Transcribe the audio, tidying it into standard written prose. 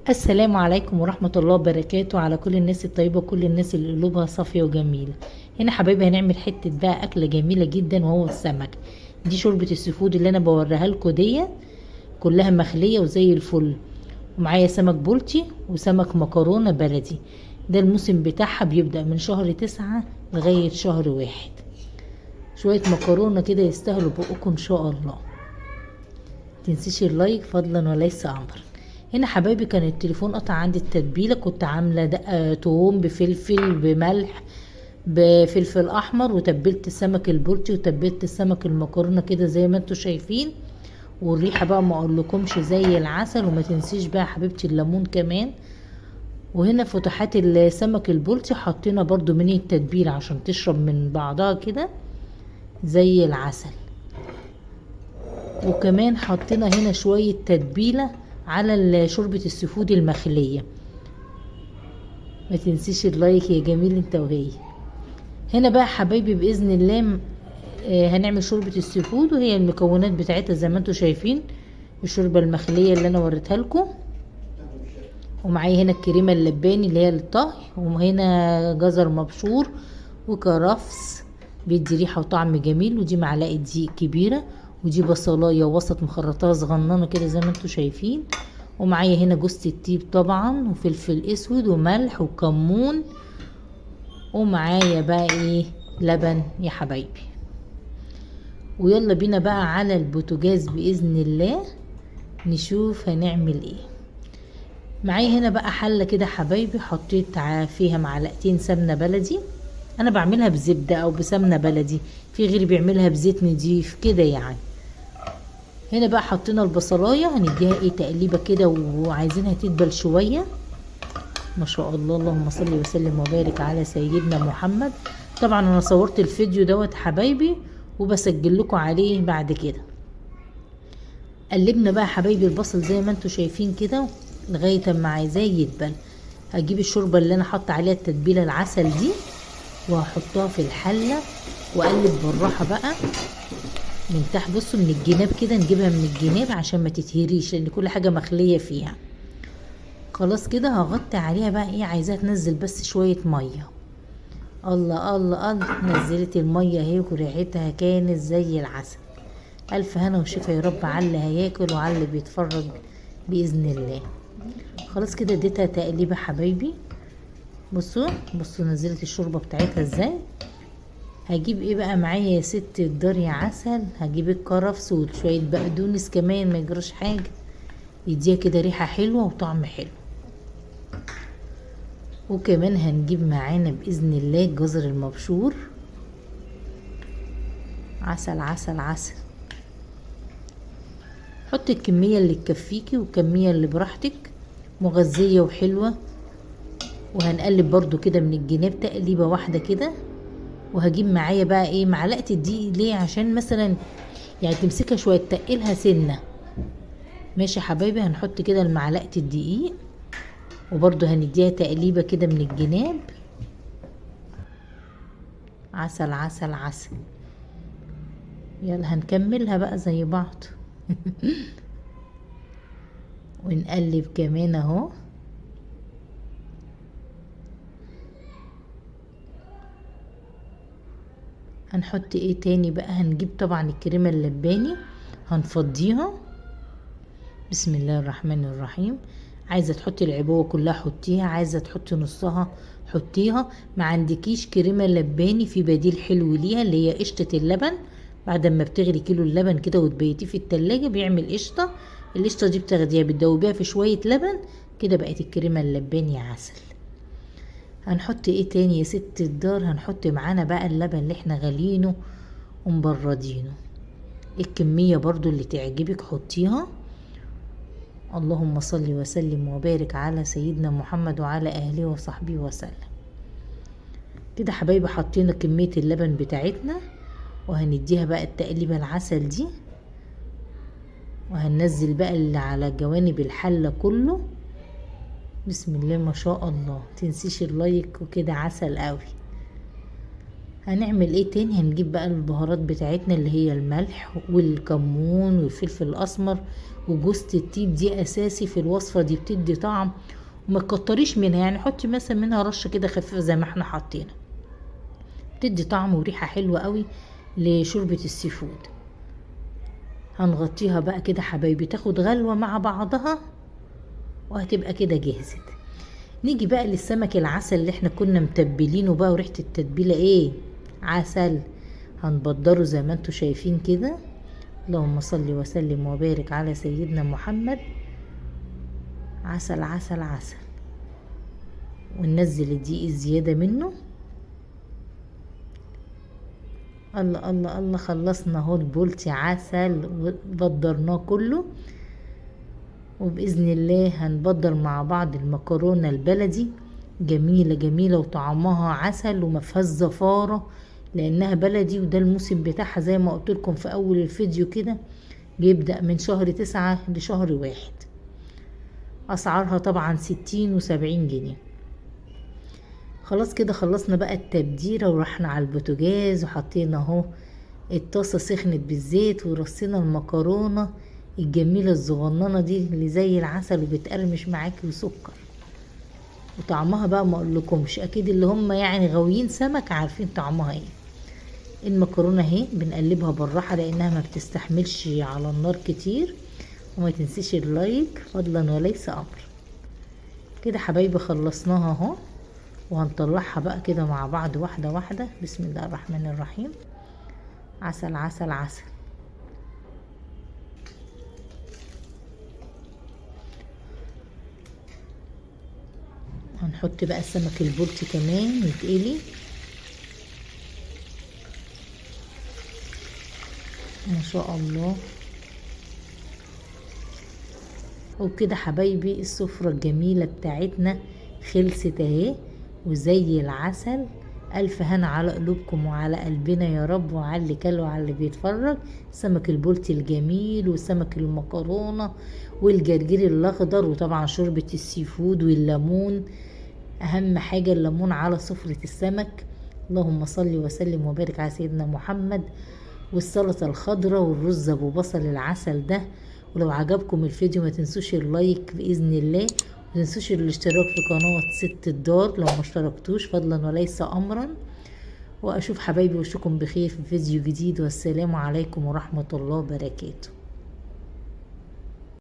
السلام عليكم ورحمة الله وبركاته على كل الناس الطيبة وكل الناس اللي قلوبها صافية وجميلة. هنا حبايبي هنعمل حتة بقى أكلة جميلة جدا وهو السمك. دي شوربة السفود اللي أنا بوريها لكم دي، كلها مخلية وزي الفل. ومعايا سمك بولتي وسمك مكرونة بلدي. ده الموسم بتاعها بيبدأ من شهر 9 لغاية شهر 1. شوية مكرونة كده يستاهلوا بقكم إن شاء الله. متنسيش اللايك فضلا وليس أمرا. هنا حبايبي كان التليفون قطع عندي التتبيله، كنت عامله دقه توم بفلفل بملح بفلفل احمر، وتبلت السمك البلطي وتبلت السمك المكرونه كده زي ما انتوا شايفين. والريحه بقى ما اقولكمش زي العسل. وما تنسيش بقى حبيبتي الليمون كمان. وهنا فتحات السمك البلطي حطينا برضو من التتبيله عشان تشرب من بعضها كده زي العسل. وكمان حطينا هنا شويه تتبيله على شوربة السفود المخلية. ما تنسيش اللايك يا جميل انت وهي. هنا بقى حبايبي بإذن الله هنعمل شوربة السفود، وهي المكونات بتاعتها زي ما انتوا شايفين. الشوربة المخلية اللي انا وريتها لكم، ومعايا هنا الكريمة اللباني اللي هي للطهي، وهنا جزر مبشور وكرفس بيدي ريحة وطعم جميل. ودي معلقة دقيق كبيرة، ودي بصلايه وسط مخرطاها صغننه كده زي ما انتوا شايفين. ومعايا هنا جوز الطيب طبعا وفلفل اسود وملح وكمون. ومعايا بقى ايه لبن يا حبايبي. ويلا بينا بقى على البوتاجاز باذن الله نشوف هنعمل ايه. معايا هنا بقى حله كده حبايبي، حطيت فيها معلقتين سمنه بلدي. انا بعملها بزبده او بسمنه بلدي، في غيري بيعملها بزيت نضيف كده يعني. هنا بقى حطينا البصلايه هنديها ايه تقليبه كده، وعايزينها تدبل شويه. ما شاء الله اللهم صل وسلم وبارك على سيدنا محمد. طبعا انا صورت الفيديو دوت حبايبي وبسجل لكم عليه بعد كده. قلبنا بقى حبايبي البصل زي ما انتوا شايفين كده لغايه اما عايزاه يدبل. هجيب الشوربه اللي انا حاطه عليها التتبيله العسل دي وهحطها في الحله واقلب بالراحه بقى من تحت. بصوا من الجناب كده، نجيبها من الجناب عشان ما تتهريش لان كل حاجه مخليه فيها. خلاص كده هغطي عليها بقى ايه، عايزاها تنزل بس شويه ميه. الله الله الله، نزلت الميه اهي وريحتها كانت زي العسل. الف هنا وشفا يا رب على اللي هياكل وعلى اللي بيتفرج باذن الله. خلاص كده اديتها تقليبه حبايبي. بصوا بصوا نزلت الشوربه بتاعتها ازاي. هجيب ايه بقى معايا يا ست الدار يا عسل، هجيب الكرفس وشويه بقدونس كمان ما يجراش حاجه، يديها كده ريحه حلوه وطعم حلو. وكمان هنجيب معانا باذن الله الجزر المبشور. عسل عسل عسل. حطي الكميه اللي تكفيكي والكميه اللي براحتك، مغذيه وحلوه. وهنقلب برضو كده من الجناب تقليبه واحده كده. وهجيب معايا بقى ايه معلقه الدقيق، ليه؟ عشان مثلا يعني تمسكها شويه تقلها سنه. ماشي يا حبايبي، هنحط كده المعلقه الدقيق وبرضو هنديها تقليبه كده من الجناب. عسل عسل عسل. يلا هنكملها بقى زي بعض. ونقلب كمان اهو. هنحط ايه تاني بقى، هنجيب طبعا الكريمه اللباني هنفضيها. بسم الله الرحمن الرحيم. عايزه تحطي العبوه كلها حطيها، عايزه تحطي نصها حطيها. ما عندكيش كريمه لباني في بديل حلو ليها اللي هي قشطه اللبن. بعد ما بتغلي كيلو اللبن كده وتبيتيه في التلاجة بيعمل قشطه. القشطه دي بتاخديها بتدوبيها في شويه لبن كده بقت الكريمه اللباني عسل. هنحط ايه تاني يا ست الدار، هنحط معانا بقى اللبن اللي احنا غالينه ومبردينه. الكميه برضو اللي تعجبك حطيها. اللهم صل وسلم وبارك على سيدنا محمد وعلى اهله وصحبه وسلم. كده حبايبي حطينا كمية اللبن بتاعتنا، وهنديها بقى التقليبة العسل دي. وهننزل بقى اللي على جوانب الحلة كله. بسم الله ما شاء الله. تنسيش اللايك وكده عسل قوي. هنعمل ايه تاني؟ هنجيب بقى البهارات بتاعتنا اللي هي الملح والكمون والفلفل الاسمر وجوزة الطيب، دي اساسي في الوصفة دي، بتدي طعم وما تكتريش منها، يعني حطي مثلا منها رشة كده خفيفة زي ما احنا حاطينها، بتدي طعم وريحة حلوة قوي لشوربة السي فود. هنغطيها بقى كده حبايبي تاخد غلوة مع بعضها وهتبقى كده جهزت. نيجي بقى للسمك العسل اللي احنا كنا متبلينه بقى، وريحة التتبيلة ايه؟ عسل. هنبدره زي ما انتوا شايفين كده. اللهم صل وسلم وبارك على سيدنا محمد. عسل عسل عسل. وننزل الدقيق الزيادة منه. الله الله الله، خلصنا اهو البولتي عسل وبدرناه كله. وبإذن الله هنبدر مع بعض المكرونة البلدي، جميلة جميلة وطعمها عسل ومفيهاش زفارة لأنها بلدي، وده الموسم بتاعها زي ما قلت لكم في أول الفيديو كده، بيبدأ من شهر 9 لشهر 1. أسعارها طبعا 60 و70 جنيه. خلاص كده خلصنا بقى التبديرة ورحنا على البوتاجاز وحطينا اهو الطاسة سخنت بالزيت ورصينا المكرونة الجميلة الصغننة دي اللي زي العسل وبتقرمش معاكي وسكر، وطعمها بقى ما اقولكمش، اكيد اللي هم يعني غاويين سمك عارفين طعمها ايه. المكرونة اهي بنقلبها بالراحة لانها ما بتستحملش على النار كتير. وما تنسيش اللايك فضلا وليس امر. كده حبايبي خلصناها اهو، وهنطلعها بقى كده مع بعض واحدة واحدة. بسم الله الرحمن الرحيم. عسل عسل عسل. هنحط بقى السمك البلطي كمان يتقلي. ما شاء الله. وبكده حبايبي السفرة الجميلة بتاعتنا خلصت اهي وزي العسل. الف هنا على قلوبكم وعلى قلبنا يا رب، وعلى اللي كل وعلى اللي بيتفرج. سمك البلطي الجميل وسمك المكرونة والجرجير الاخضر، وطبعا شوربة السي فود والليمون، اهم حاجة الليمون على سفرة السمك. اللهم صل وسلم وبارك على سيدنا محمد. والسلطة الخضراء والرز ابو بصل العسل ده. ولو عجبكم الفيديو ما تنسوش اللايك بإذن الله، ما تنسوش الاشتراك في قناة ست الدار لو ما اشتركتوش فضلا وليس أمرا. وأشوف حبايبي وشكم بخير في فيديو جديد، والسلام عليكم ورحمة الله وبركاته.